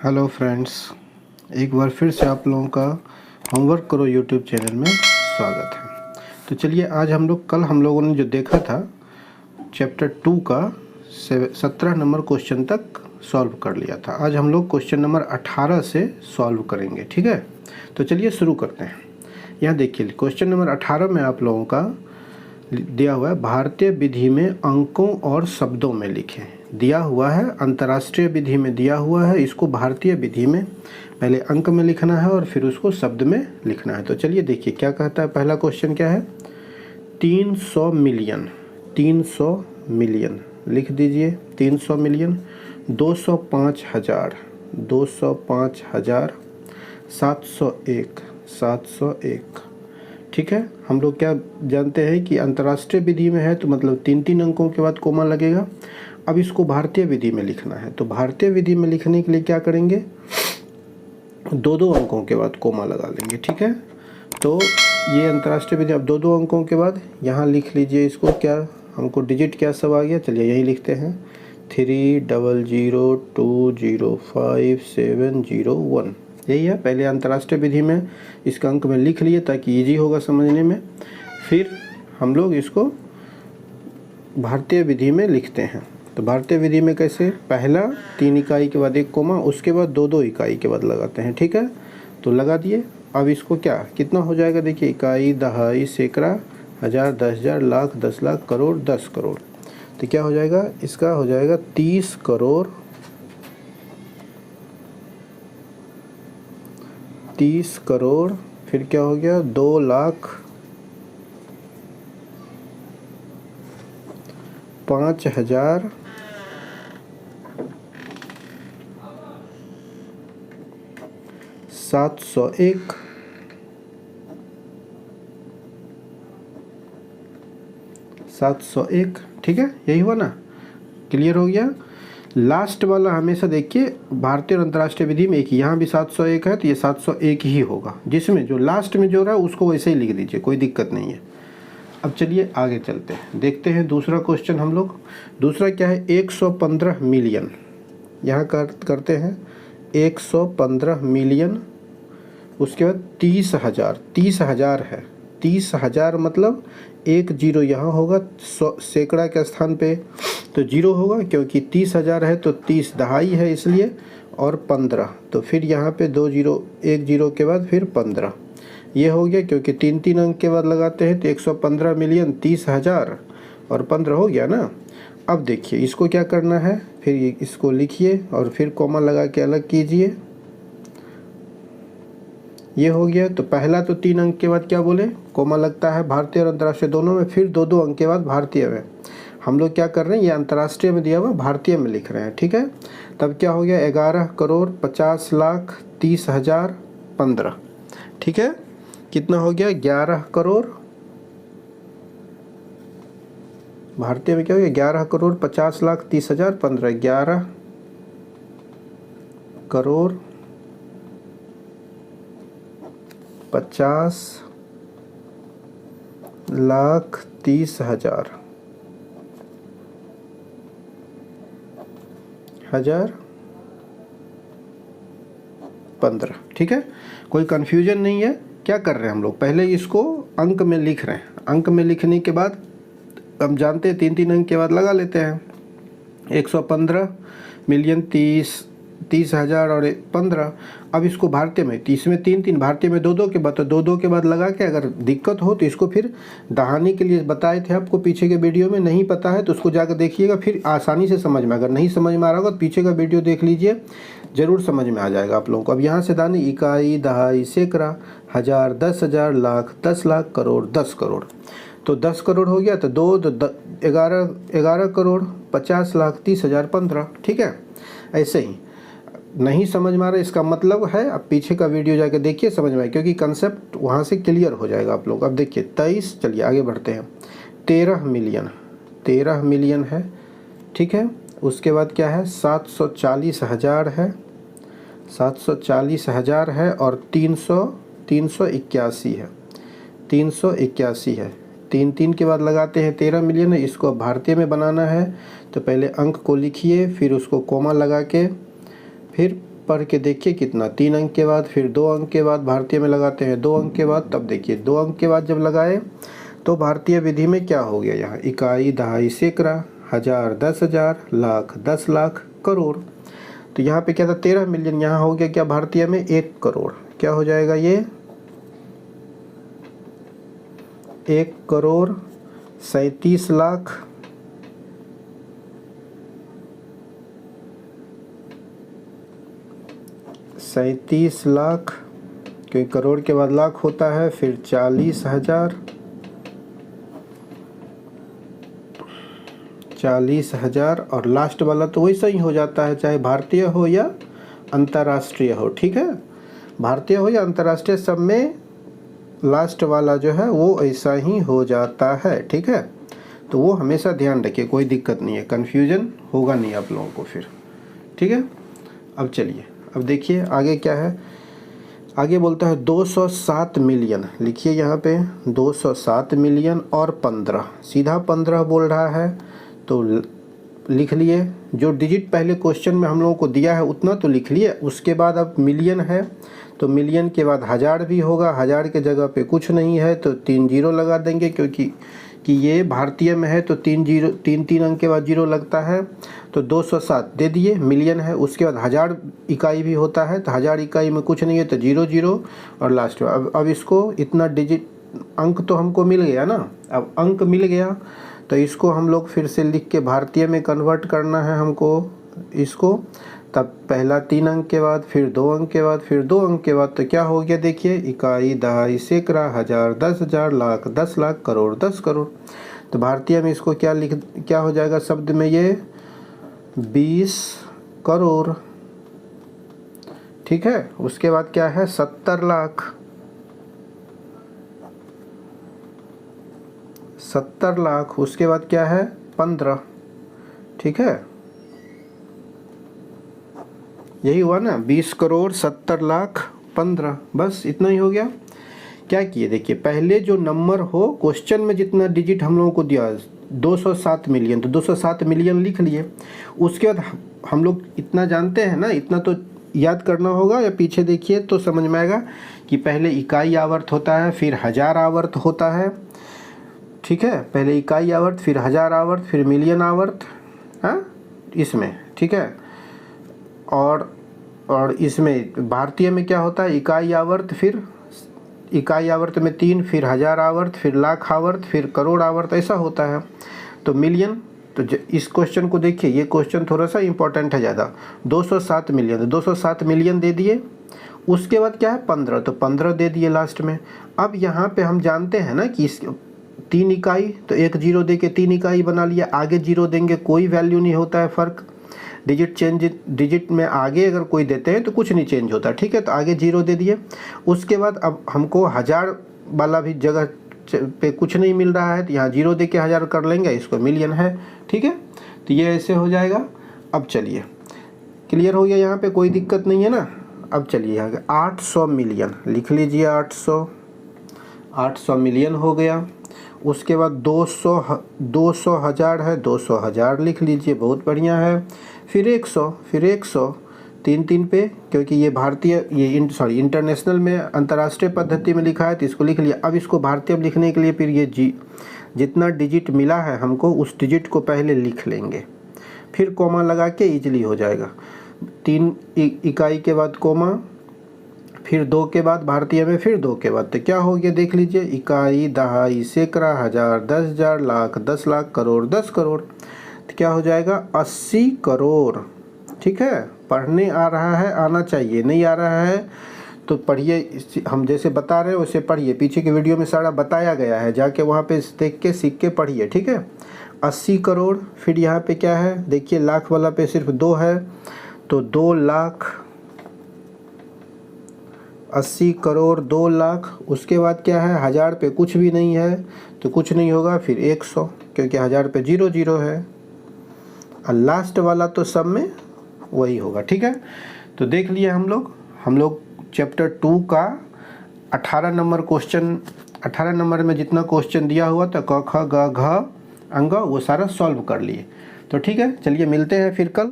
Hello friends, एक बार फिर से आप लोगों का होमवर्क करो यूट्यूब चैनल में स्वागत है। तो चलिए, आज हम लोगों ने जो देखा था चैप्टर 2 का 17 नंबर क्वेश्चन तक सॉल्व कर लिया था। आज हम लोग क्वेश्चन नंबर 18 से सॉल्व करेंगे, ठीक है। तो चलिए शुरू करते हैं। यहाँ देखिए, क्वेश्चन नंबर 18 में आप लोगों का दिया हुआ है भारतीय विधि में अंकों और शब्दों में लिखें। दिया हुआ है अंतर्राष्ट्रीय विधि में दिया हुआ है, इसको भारतीय विधि में पहले अंक में लिखना है और फिर उसको शब्द में लिखना है। तो चलिए देखिए क्या कहता है। पहला क्वेश्चन क्या है, 300 मिलियन। 300 मिलियन लिख दीजिए। 300 मिलियन। 205 हज़ार। 205 हज़ार। 701। 701, ठीक है। हम लोग क्या जानते हैं कि अंतर्राष्ट्रीय विधि में है तो मतलब 3-3 अंकों के बाद कोमा लगेगा। अब इसको भारतीय विधि में लिखना है, तो भारतीय विधि में लिखने के लिए क्या करेंगे, 2-2 अंकों के बाद कोमा लगा लेंगे, ठीक है। तो ये अंतर्राष्ट्रीय विधि। अब 2-2 अंकों के बाद यहाँ लिख लीजिए इसको। क्या हमको डिजिट क्या सब आ गया, चलिए यही लिखते हैं 30002057001। यही है। पहले अंतर्राष्ट्रीय विधि में इसका अंक में लिख लिए ताकि इजी होगा समझने में। फिर हम लोग इसको भारतीय विधि में लिखते हैं। तो भारतीय विधि में कैसे, पहला 3 इकाई के बाद 1 कोमा, उसके बाद 2-2 इकाई के बाद लगाते हैं, ठीक है। तो लगा दिए। अब इसको क्या कितना हो जाएगा, देखिए, इकाई, दहाई, सैकड़ा, हज़ार, 10,000, लाख, 10 लाख, करोड़, 10 करोड़। तो क्या हो जाएगा, इसका हो जाएगा 30 करोड़। 30 करोड़। फिर क्या हो गया, 2 लाख 5,000 701 701, ठीक है। यही हुआ ना, क्लियर हो गया। लास्ट वाला हमेशा देखिए भारतीय और अंतर्राष्ट्रीय विधि में एक ही, यहाँ भी 701 है तो ये 701 ही होगा, जिसमें जो लास्ट में जो रहा है उसको वैसे ही लिख दीजिए, कोई दिक्कत नहीं है। अब चलिए आगे चलते हैं, देखते हैं दूसरा क्वेश्चन हम लोग। दूसरा क्या है, 115 मिलियन। यहाँ करते हैं 115 मिलियन। उसके बाद 30,000। 30,000 है। 30,000 मतलब 1 जीरो यहाँ होगा, सैकड़ा के स्थान पे तो जीरो होगा, क्योंकि 30,000 है तो 30 दहाई है इसलिए, और 15। तो फिर यहाँ पे 2 जीरो, 1 जीरो के बाद फिर 15। ये हो गया, क्योंकि 3-3 अंक के बाद लगाते हैं तो 115 मिलियन 30,000 और 15 हो गया ना। अब देखिए इसको क्या करना है, फिर इसको लिखिए और फिर कोमा लगा के अलग कीजिए। ये हो गया। तो पहला तो 3 अंक के बाद क्या बोले, कोमा लगता है भारतीय और अंतर्राष्ट्रीय दोनों में, फिर 2-2 अंक के बाद भारतीय में। हम लोग क्या कर रहे हैं, ये अंतर्राष्ट्रीय में दिया हुआ भारतीय में लिख रहे हैं, ठीक है। तब क्या हो गया, 11 करोड़ 50 लाख 30,000 15, ठीक है। कितना हो गया, 11 करोड़। भारतीय में क्या हो गया, 11 करोड़ 50 लाख 30,000 15। 11 करोड़ 50 लाख 30,000 15, ठीक है। कोई कन्फ्यूजन नहीं है। क्या कर रहे हैं हम लोग, पहले इसको अंक में लिख रहे हैं। अंक में लिखने के बाद हम जानते हैं 3-3 अंक के बाद लगा लेते हैं। 115 मिलियन 30,000 और 15। अब इसको भारतीय में, इसमें 3-3, भारतीय में 2-2 के बाद, तो 2-2 के बाद लगा के अगर दिक्कत हो तो इसको फिर दहाने के लिए बताए थे आपको पीछे के वीडियो में। नहीं पता है तो उसको जाकर देखिएगा, फिर आसानी से समझ में। अगर नहीं समझ में आ रहा होगा तो पीछे का वीडियो देख लीजिए, ज़रूर समझ में आ जाएगा आप लोगों को। अब यहाँ से दाने इकाई, दहाई, सैकड़ा, हज़ार, 10,000, लाख, 10 लाख, करोड़, 10 करोड़। तो 10 करोड़ हो गया तो 11 करोड़ 50 लाख 30,000 15, ठीक है। ऐसे ही नहीं समझ में आ रहा इसका मतलब है, अब पीछे का वीडियो जाके देखिए, समझ में आए, क्योंकि कंसेप्ट वहाँ से क्लियर हो जाएगा आप लोग। अब देखिए 23, चलिए आगे बढ़ते हैं। 13 मिलियन। 13 मिलियन है, ठीक है। उसके बाद क्या है, 740,000 है। 740,000 है और 381 है। 381 है। 3-3 के बाद लगाते हैं 13 मिलियन है। इसको भारतीय में बनाना है तो पहले अंक को लिखिए, फिर उसको कोमा लगा के फिर पढ़ के देखिए कितना, 3 अंक के बाद, फिर 2 अंक के बाद भारतीय में लगाते हैं 2 अंक के बाद, तब देखिए 2 अंक के बाद जब लगाए तो भारतीय विधि में क्या हो गया, यहाँ इकाई, दहाई, सैकड़ा, हज़ार, 10,000, लाख, 10 लाख, करोड़। तो यहाँ पे क्या था 13 मिलियन, यहाँ हो गया क्या भारतीय में 1 करोड़। क्या हो जाएगा ये 1 करोड़ 37 लाख 37 लाख, क्योंकि करोड़ के बाद लाख होता है, फिर 40,000, 40,000 और लास्ट वाला तो वैसा ही हो जाता है, चाहे भारतीय हो या अंतर्राष्ट्रीय हो। ठीक है, भारतीय हो या अंतर्राष्ट्रीय, सब में लास्ट वाला जो है वो ऐसा ही हो जाता है। ठीक है, तो वो हमेशा ध्यान रखिए, कोई दिक्कत नहीं है, कन्फ्यूजन होगा नहीं आप लोगों को फिर। ठीक है, अब चलिए अब देखिए आगे क्या है। आगे बोलता है 207 मिलियन, लिखिए यहाँ पे 207 मिलियन और 15, सीधा 15 बोल रहा है तो लिख लिए। जो डिजिट पहले क्वेश्चन में हम लोगों को दिया है उतना तो लिख लिए, उसके बाद अब मिलियन है तो मिलियन के बाद हज़ार भी होगा, हज़ार के जगह पे कुछ नहीं है तो 3 जीरो लगा देंगे, क्योंकि ये भारतीय में है तो 3 अंक के बाद जीरो लगता है। तो 207 दे दिए, मिलियन है, उसके बाद 1000 इकाई भी होता है तो 1000 इकाई में कुछ नहीं है तो 0 0 और लास्ट में। अब इसको इतना डिजिट अंक तो हमको मिल गया ना, अब अंक मिल गया तो इसको हम लोग फिर से लिख के भारतीय में कन्वर्ट करना है हमको इसको। तब पहला 3 अंक के बाद, फिर 2 अंक के बाद, फिर 2 अंक के बाद, तो क्या हो गया देखिए, इकाई, दहाई, सैकड़ा, हज़ार, 10,000, लाख, 10 लाख, करोड़, 10 करोड़। तो भारतीय में इसको क्या हो जाएगा शब्द में, ये 20 करोड़। ठीक है, उसके बाद क्या है 70 लाख, 70 लाख, उसके बाद क्या है 15। ठीक है, यही हुआ ना, 20 करोड़ 70 लाख 15, बस इतना ही हो गया। क्या किए देखिए, पहले जो नंबर हो क्वेश्चन में जितना डिजिट हम लोगों को दिया 207 मिलियन, तो 207 मिलियन लिख लिए। उसके बाद हम लोग इतना जानते हैं ना, इतना तो याद करना होगा, या पीछे देखिए तो समझ में आएगा कि पहले इकाई आवर्त होता है, फिर हज़ार आवर्त होता है। ठीक है, पहले इकाई आवर्त, फिर हज़ार आवर्त, फिर मिलियन आवर्त, हाँ इसमें। ठीक है, और इसमें भारतीय में क्या होता है, इकाई आवर्त, फिर इकाई आवर्त में 3, फिर हज़ार आवर्त, फिर लाख आवर्त, फिर करोड़ आवर्त, ऐसा होता है। तो मिलियन, तो इस क्वेश्चन को देखिए, ये क्वेश्चन थोड़ा सा इंपॉर्टेंट है ज़्यादा। 207 मिलियन, तो 207 मिलियन दे दिए। उसके बाद क्या है 15, तो 15 दे दिए लास्ट में। अब यहाँ पे हम जानते हैं ना कि 3 इकाई, तो 1 जीरो दे के 3 इकाई बना लिया, आगे जीरो देंगे कोई वैल्यू नहीं होता है, फ़र्क डिजिट में आगे अगर कोई देते हैं तो कुछ नहीं चेंज होता। ठीक है, तो आगे जीरो दे दिए। उसके बाद अब हमको हज़ार वाला भी जगह पे कुछ नहीं मिल रहा है तो यहाँ जीरो दे के 1000 कर लेंगे, इसको मिलियन है। ठीक है, तो ये ऐसे हो जाएगा। अब चलिए क्लियर हो गया, यहाँ पे कोई दिक्कत नहीं है ना। अब चलिए यहाँ 800 मिलियन लिख लीजिए, 800 मिलियन हो गया। उसके बाद 200 हज़ार है, 200 हज़ार लिख लीजिए, बहुत बढ़िया है। फिर 100 3 पे, क्योंकि ये भारतीय इंटरनेशनल में अंतर्राष्ट्रीय पद्धति में लिखा है तो इसको लिख लिया। अब इसको भारतीय में लिखने के लिए फिर ये जितना डिजिट मिला है हमको उस डिजिट को पहले लिख लेंगे, फिर कोमा लगा के इजीली हो जाएगा। 3 इकाई के बाद कोमा, फिर 2 के बाद भारतीय में, फिर 2 के बाद, तो क्या हो गया देख लीजिए, इकाई, दहाई, सैकड़ा, हज़ार, 10,000, लाख, 10 लाख, करोड़, 10 करोड़। तो क्या हो जाएगा 80 करोड़। ठीक है, पढ़ने आ रहा है, आना चाहिए, नहीं आ रहा है तो पढ़िए, हम जैसे बता रहे हैं वैसे पढ़िए, पीछे की वीडियो में सारा बताया गया है, जाके वहाँ पे देख के सीख के पढ़िए। ठीक है, 80 करोड़। फिर यहाँ पे क्या है देखिए, लाख वाला पे सिर्फ 2 है तो 2 लाख, 80 करोड़ 2 लाख। उसके बाद क्या है, हज़ार पे कुछ भी नहीं है तो कुछ नहीं होगा, फिर 100, क्योंकि 1000 पे 0 0 है, और लास्ट वाला तो सब में वही होगा। ठीक है, तो देख लिए हम लोग चैप्टर 2 का 18 नंबर क्वेश्चन, 18 नंबर में जितना क्वेश्चन दिया हुआ था क ख ग घ अंग, वो सारा सॉल्व कर लिए। तो ठीक है, चलिए मिलते हैं फिर कल।